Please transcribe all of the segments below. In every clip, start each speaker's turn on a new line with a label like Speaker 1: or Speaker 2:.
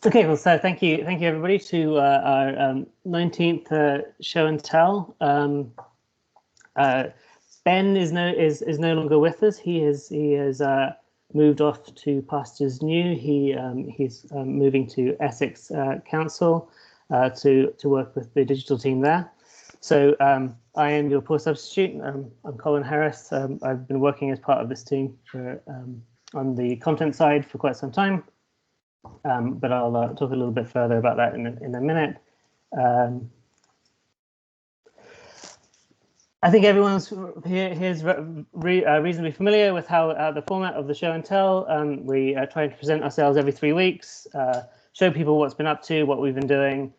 Speaker 1: Okay, well, so thank you everybody to our 19th show and tell. Ben is no longer with us. He has moved off to pastures new. He's moving to Essex Council to work with the digital team there. So I am your poor substitute. I'm Colin Harris. I've been working as part of this team for on the content side for quite some time. But I'll talk a little bit further about that in a minute. I think everyone's here's reasonably familiar with how the format of the show and tell. We try to present ourselves every 3 weeks, show people what's been up to, what we've been doing,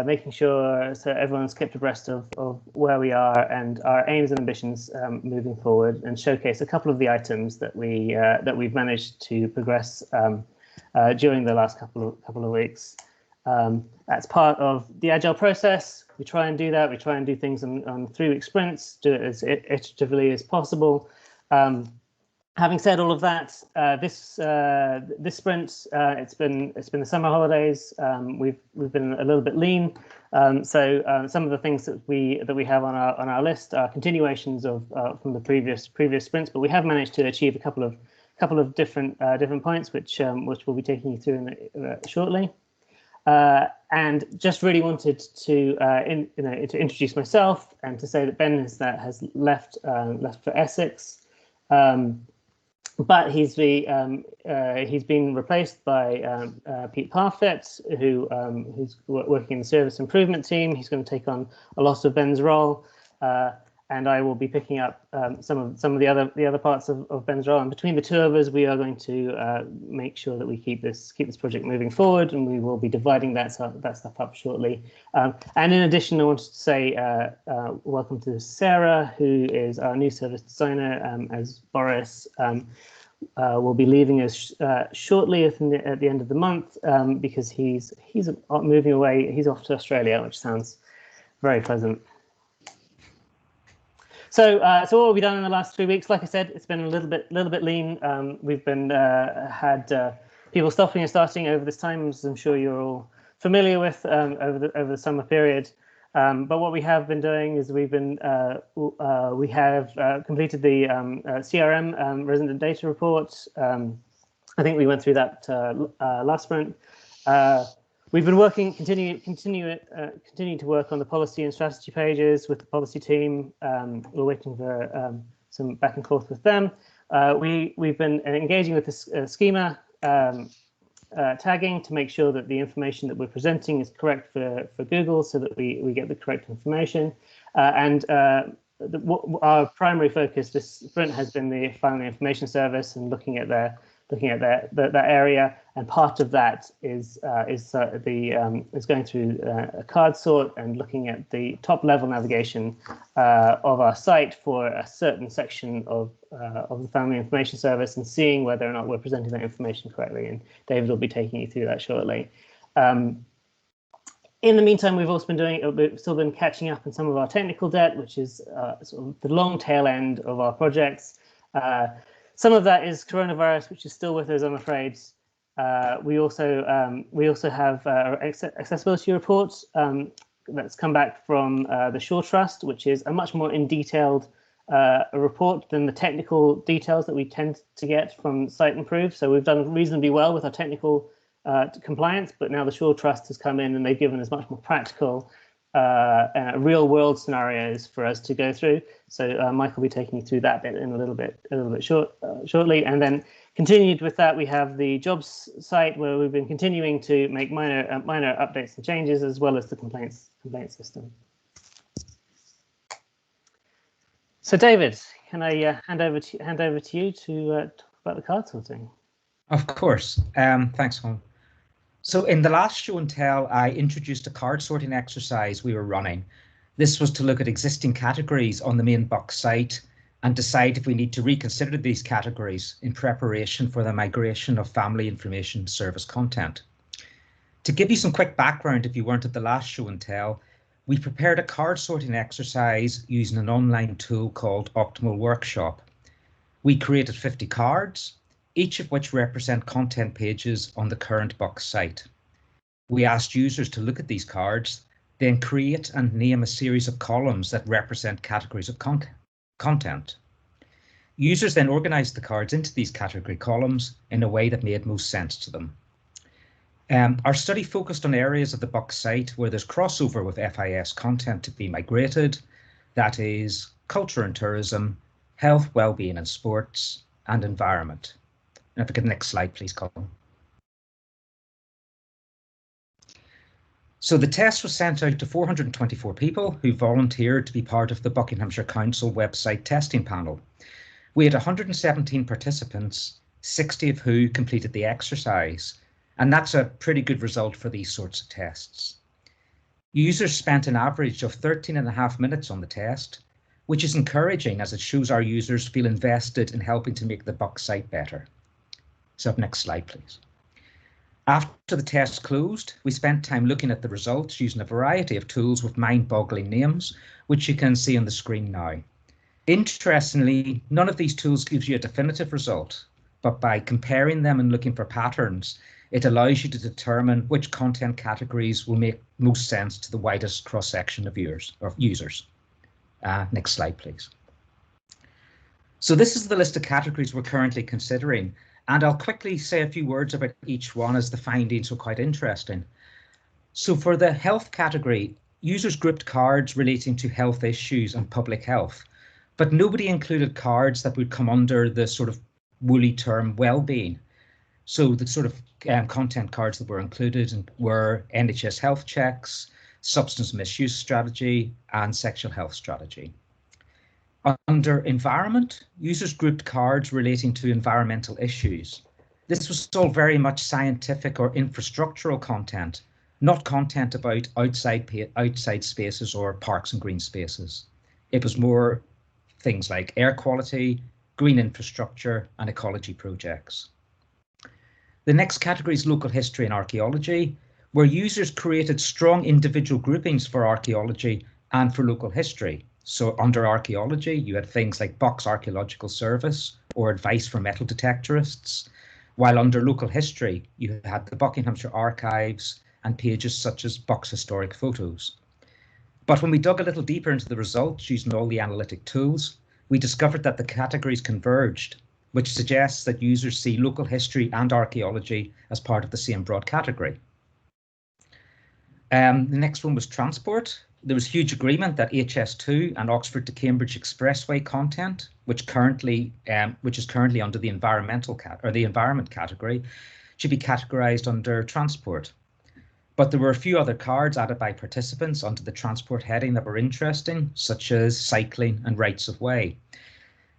Speaker 1: making sure so everyone's kept abreast of where we are and our aims and ambitions moving forward, and showcase a couple of the items that we've managed to progress during the last couple of weeks. That's part of the agile process. We try and do that. We try and do things on 3-week sprints, do it as iteratively as possible. Having said all of that, this sprint, it's been the summer holidays. We've been a little bit lean, so some of the things that we have on our list are continuations of from the previous sprints, but we have managed to achieve a couple of different points, which we'll be taking you through shortly. And just really wanted to introduce myself and to say that Ben has left for Essex, but he's been replaced by Pete Parfit, who's working in the service improvement team. He's going to take on a lot of Ben's role. And I will be picking up some of the other parts of Ben's role. And between the two of us, we are going to make sure that we keep this project moving forward, and we will be dividing that stuff up shortly. And in addition, I wanted to say welcome to Sarah, who is our new service designer, as Boris will be leaving us shortly at the end of the month, because he's moving away. He's off to Australia, which sounds very pleasant. So what have we done in the last 3 weeks? Like I said, it's been a little bit lean. We've been had people stopping and starting over this time, as I'm sure you're all familiar with over the summer period. But what we have been doing is we have completed the CRM resident data report. I think we went through that last sprint. We've been working, continuing to work on the policy and strategy pages with the policy team. We're waiting for some back and forth with them. We've been engaging with the schema tagging to make sure that the information that we're presenting is correct for Google, so that we get the correct information. Our primary focus this sprint has been the family information service and looking at that area, and part of that is going through a card sort and looking at the top level navigation of our site for a certain section of the family information service, and seeing whether or not we're presenting that information correctly. And David will be taking you through that shortly. In the meantime, we've still been catching up on some of our technical debt, which is sort of the long tail end of our projects. Some of that is coronavirus, which is still with us, I'm afraid. We also have accessibility reports that's come back from the Shaw Trust, which is a much more detailed report than the technical details that we tend to get from Site Improve. So we've done reasonably well with our technical compliance, but now the Shaw Trust has come in and they've given us much more practical real world scenarios for us to go through. So Mike will be taking you through that bit in a little bit shortly. And then continued with that, we have the jobs site, where we've been continuing to make minor updates and changes, as well as the complaints system. So David, can I hand over to you to talk about the card sorting?
Speaker 2: Of course. Thanks, Colin. So in the last show and tell, I introduced a card sorting exercise we were running. This was to look at existing categories on the main Buck site and decide if we need to reconsider these categories in preparation for the migration of family information service content. To give you some quick background, if you weren't at the last show and tell, we prepared a card sorting exercise using an online tool called Optimal Workshop. We created 50 cards, each of which represent content pages on the current Buck site. We asked users to look at these cards, then create and name a series of columns that represent categories of content. Users then organized the cards into these category columns in a way that made most sense to them. Our study focused on areas of the Buck site where there's crossover with FIS content to be migrated, that is culture and tourism, health, well-being and sports, and environment. And if we get the next slide, please, Colin. So the test was sent out to 424 people who volunteered to be part of the Buckinghamshire Council website testing panel. We had 117 participants, 60 of who completed the exercise, and that's a pretty good result for these sorts of tests. Users spent an average of 13.5 minutes on the test, which is encouraging as it shows our users feel invested in helping to make the Buck site better. So next slide, please. After the test closed, we spent time looking at the results using a variety of tools with mind-boggling names, which you can see on the screen now. Interestingly, none of these tools gives you a definitive result, but by comparing them and looking for patterns, it allows you to determine which content categories will make most sense to the widest cross-section of users. Next slide, please. So this is the list of categories we're currently considering, and I'll quickly say a few words about each one as the findings were quite interesting. So for the health category, users grouped cards relating to health issues and public health, but nobody included cards that would come under the sort of woolly term well-being. So the sort of content cards that were included were NHS health checks, substance misuse strategy, and sexual health strategy. Under environment, users grouped cards relating to environmental issues. This was all very much scientific or infrastructural content, not content about outside spaces or parks and green spaces. It was more things like air quality, green infrastructure, and ecology projects. The next category is local history and archaeology, where users created strong individual groupings for archaeology and for local history. So under archaeology, you had things like Buck's Archaeological Service or advice for metal detectorists, while under local history, you had the Buckinghamshire Archives and pages such as Buck's historic photos. But when we dug a little deeper into the results using all the analytic tools, we discovered that the categories converged, which suggests that users see local history and archaeology as part of the same broad category. The next one was transport. There was huge agreement that HS2 and Oxford to Cambridge Expressway content, which is currently under the environment category, should be categorized under transport. But there were a few other cards added by participants onto the transport heading that were interesting, such as cycling and rights of way.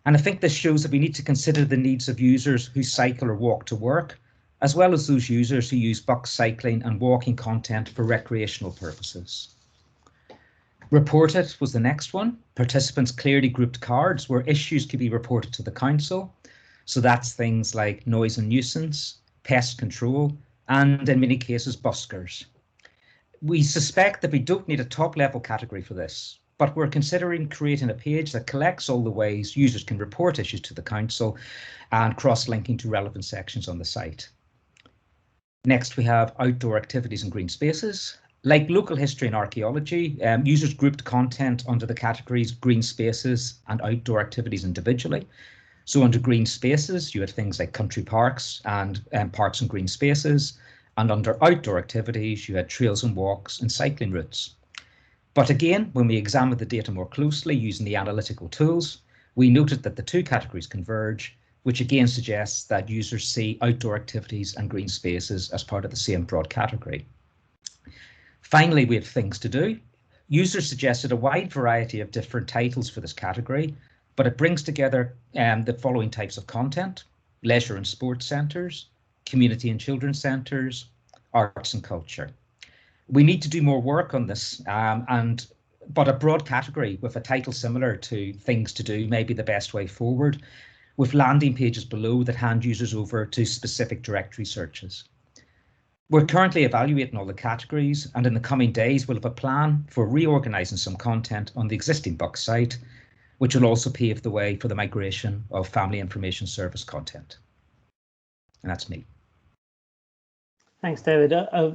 Speaker 2: And I think this shows that we need to consider the needs of users who cycle or walk to work, as well as those users who use Buck cycling and walking content for recreational purposes. Reported was the next one. Participants clearly grouped cards where issues could be reported to the council. So that's things like noise and nuisance, pest control, and in many cases, buskers. We suspect that we don't need a top level category for this, but we're considering creating a page that collects all the ways users can report issues to the council and cross-linking to relevant sections on the site. Next, we have outdoor activities and green spaces. Like local history and archaeology, users grouped content under the categories green spaces and outdoor activities individually. So under green spaces, you had things like country parks and parks and green spaces. And under outdoor activities, you had trails and walks and cycling routes. But again, when we examined the data more closely using the analytical tools, we noted that the two categories converge, which again suggests that users see outdoor activities and green spaces as part of the same broad category. Finally, we have things to do. Users suggested a wide variety of different titles for this category, but it brings together the following types of content: leisure and sports centres, community and children's centres, arts and culture. We need to do more work on this, but a broad category with a title similar to things to do may be the best way forward, with landing pages below that hand users over to specific directory searches. We're currently evaluating all the categories, and in the coming days, we'll have a plan for reorganising some content on the existing Buck site, which will also pave the way for the migration of Family Information Service content. And that's me.
Speaker 1: Thanks, David.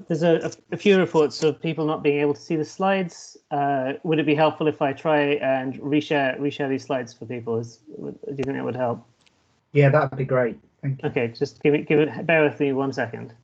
Speaker 1: There's a few reports of people not being able to see the slides. Would it be helpful if I try and reshare these slides for people? Do you think that would help?
Speaker 3: Yeah, that'd be great. Thank you.
Speaker 1: Okay, just bear with me 1 second.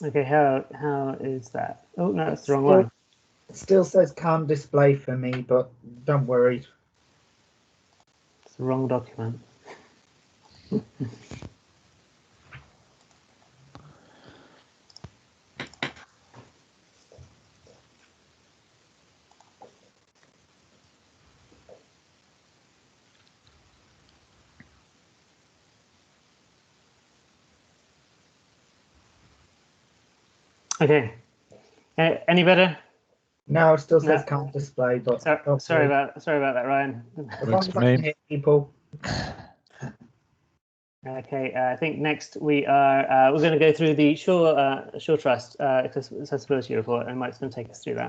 Speaker 1: Okay, how is that? Oh no, that's the wrong one.
Speaker 3: It still says can't display for me, but don't worry.
Speaker 1: It's the wrong document. Okay. Any better?
Speaker 3: No, it still says can't display, but
Speaker 1: sorry about that, Ryan.
Speaker 3: As long as I can hear people.
Speaker 1: Okay, I think next we're going to go through the Shore Trust accessibility report, and Mike's going to take us through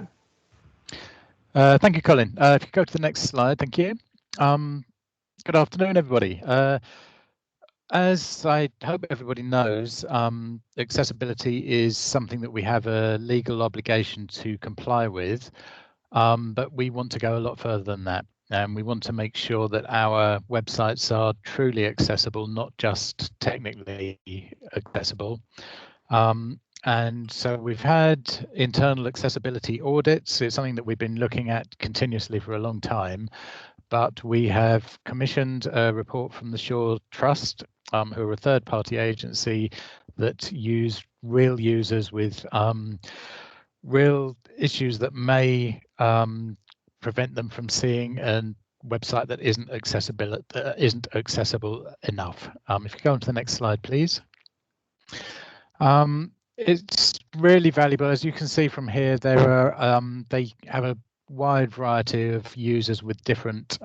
Speaker 1: that.
Speaker 4: Thank you, Colin. If you go to the next slide, thank you. Good afternoon, everybody. As I hope everybody knows, accessibility is something that we have a legal obligation to comply with, but we want to go a lot further than that. And we want to make sure that our websites are truly accessible, not just technically accessible. And so we've had internal accessibility audits. It's something that we've been looking at continuously for a long time, but we have commissioned a report from the Shore Trust, who are a third-party agency that use real users with real issues that may prevent them from seeing a website that isn't accessible enough. If you go on to the next slide, please. It's really valuable. As you can see from here, there are they have a wide variety of users with different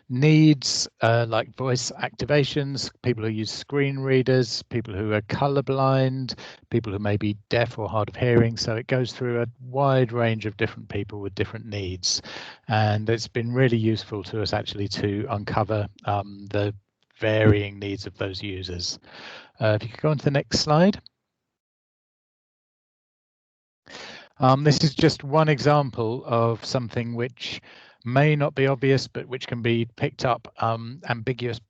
Speaker 4: needs, like voice activations, people who use screen readers, people who are colorblind, people who may be deaf or hard of hearing. So it goes through a wide range of different people with different needs. And it's been really useful to us actually to uncover the varying needs of those users. If you could go on to the next slide. This is just one example of something which may not be obvious, but which can be picked up. Ambiguous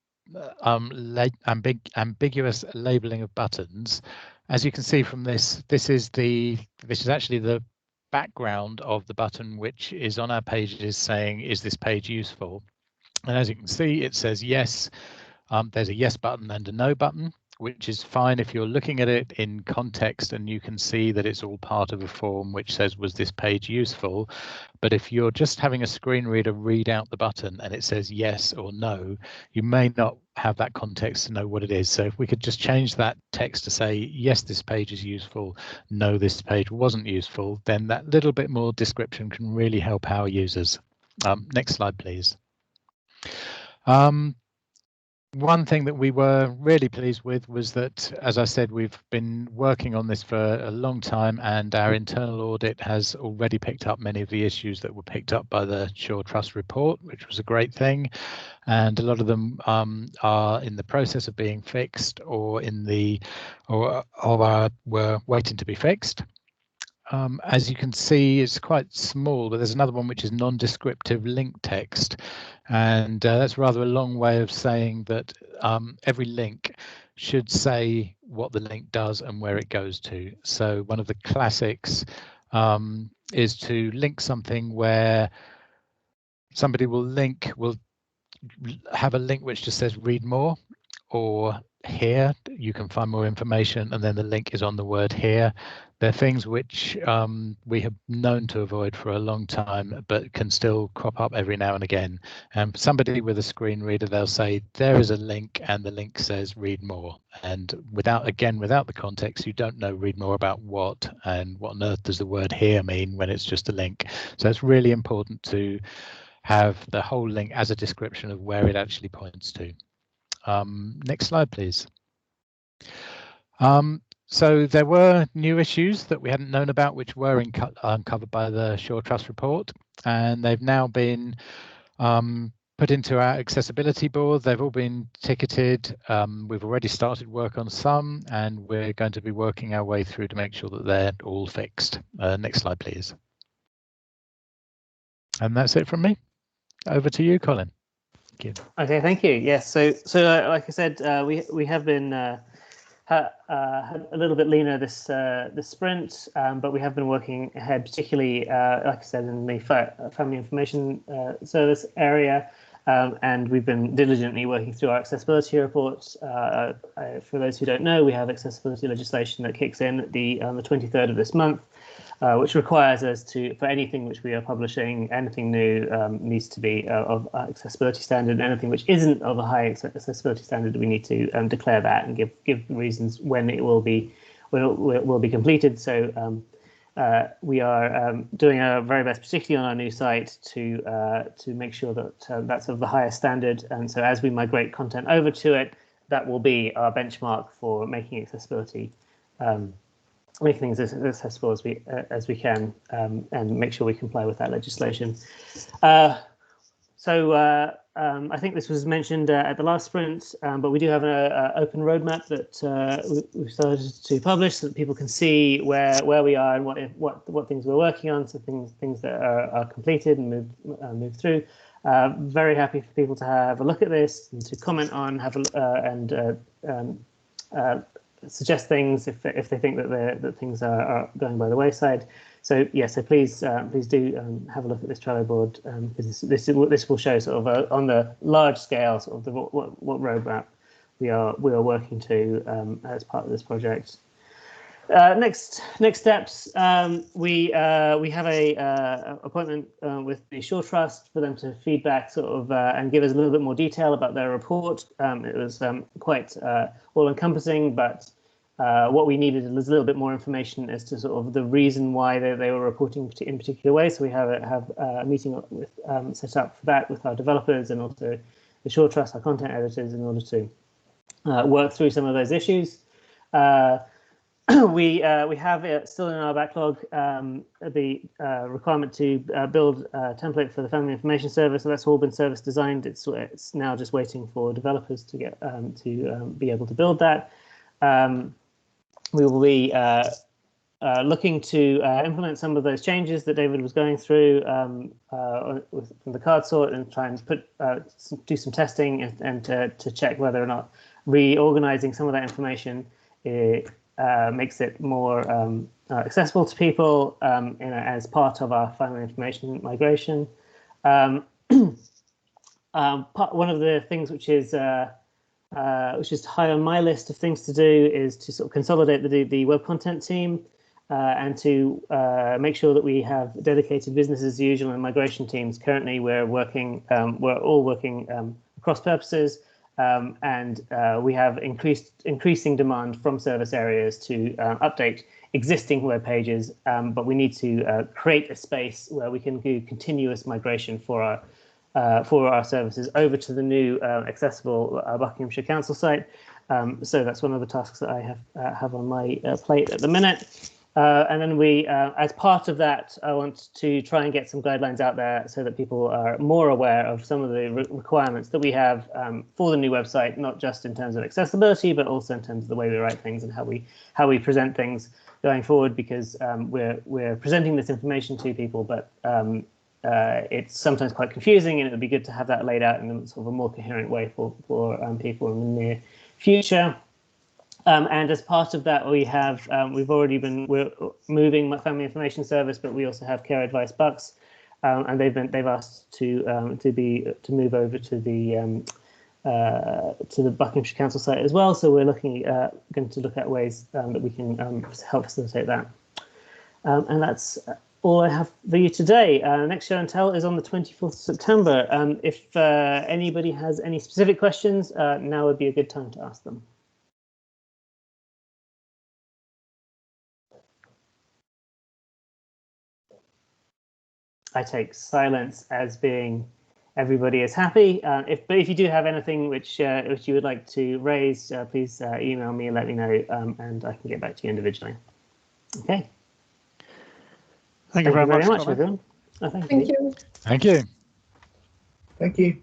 Speaker 4: labeling of buttons. As you can see from this, this is actually the background of the button which is on our pages saying, is this page useful? And as you can see, it says yes. There's a yes button and a no button, which is fine if you're looking at it in context and you can see that it's all part of a form which says, was this page useful? But if you're just having a screen reader read out the button and it says yes or no, you may not have that context to know what it is. So if we could just change that text to say, yes, this page is useful, no, this page wasn't useful, then that little bit more description can really help our users. Next slide, please. One thing that we were really pleased with was that, as I said, we've been working on this for a long time, and our internal audit has already picked up many of the issues that were picked up by the Shore Trust report, which was a great thing. And a lot of them are in the process of being fixed or were waiting to be fixed. As you can see, it's quite small, but there's another one which is non-descriptive link text. And that's rather a long way of saying that every link should say what the link does and where it goes to. So one of the classics is to link something where somebody will have a link which just says read more, or here you can find more information, and then the link is on the word here. They're things which we have known to avoid for a long time, but can still crop up every now and again. Somebody with a screen reader, they'll say there is a link, and the link says read more. And without the context, you don't know read more about what, and what on earth does the word here mean when it's just a link. So it's really important to have the whole link as a description of where it actually points to. Next slide, please. So there were new issues that we hadn't known about, which were uncovered by the Shaw Trust report, and they've now been put into our accessibility board. They've all been ticketed. We've already started work on some, and we're going to be working our way through to make sure that they're all fixed. Next slide, please. And that's it from me. Over to you, Colin. Thank you.
Speaker 1: Okay, thank you. Yes, so like I said, we have been a little bit leaner this sprint, but we have been working ahead, particularly like I said, in the family information service area, and we've been diligently working through our accessibility reports. For those who don't know, we have accessibility legislation that kicks in on the 23rd of this month, which requires us to, for anything which we are publishing, anything new needs to be of accessibility standard. Anything which isn't of a high accessibility standard, we need to declare that and give reasons when it will be completed. So we are doing our very best, particularly on our new site, to make sure that that's of the highest standard. And so as we migrate content over to it, that will be our benchmark for making accessibility. Make things as accessible as we can, and make sure we comply with that legislation. I think this was mentioned at the last sprint, but we do have an open roadmap that we've started to publish, so that people can see where we are and what things we're working on. So things that are completed and move through. Very happy for people to have a look at this and to comment on, suggest things if they think that things are going by the wayside. So yeah, so please do have a look at this Trello board, because this will show sort of on the large scale sort of what roadmap we are working to as part of this project. Next steps, we have a appointment with the Shaw Trust for them to feedback sort of and give us a little bit more detail about their report. It was quite all-encompassing, but what we needed was a little bit more information as to sort of the reason why they were reporting in particular ways. So we have a meeting with set up for that with our developers and also the Shaw Trust, our content editors, in order to work through some of those issues. We have still in our backlog the requirement to build a template for the Family Information Service. So that's all been service designed. It's now just waiting for developers to get to be able to build that. We will be looking to implement some of those changes that David was going through from the card sort, and try and do some testing and to check whether or not reorganizing some of that information makes it more accessible to people as part of our final information migration. One of the things which is high on my list of things to do is to sort of consolidate the web content team and to make sure that we have dedicated business as usual and migration teams. Currently, we're all working across purposes. And we have increasing demand from service areas to update existing web pages, but we need to create a space where we can do continuous migration for our services over to the new accessible Buckinghamshire Council site. So that's one of the tasks that I have on my plate at the minute. And then we, as part of that, I want to try and get some guidelines out there so that people are more aware of some of the requirements that we have for the new website, not just in terms of accessibility, but also in terms of the way we write things and how we present things going forward. Because we're presenting this information to people, but it's sometimes quite confusing, and it would be good to have that laid out in a sort of a more coherent way for people in the near future. And as part of that, we're moving my Family Information Service, but we also have Care Advice Bucks, and they've asked to move over to the to the Buckinghamshire Council site as well. So we're going to look at ways that we can help facilitate that. And that's all I have for you today. Next show and tell is on the 24th of September. If anybody has any specific questions, now would be a good time to ask them. I take silence as being everybody is happy. But if you do have anything which you would like to raise, please email me and let me know, and I can get back to you individually. Okay.
Speaker 4: Thank you very much,
Speaker 1: everyone. Thank you.
Speaker 5: Thank you.
Speaker 4: Thank you.
Speaker 3: Thank you.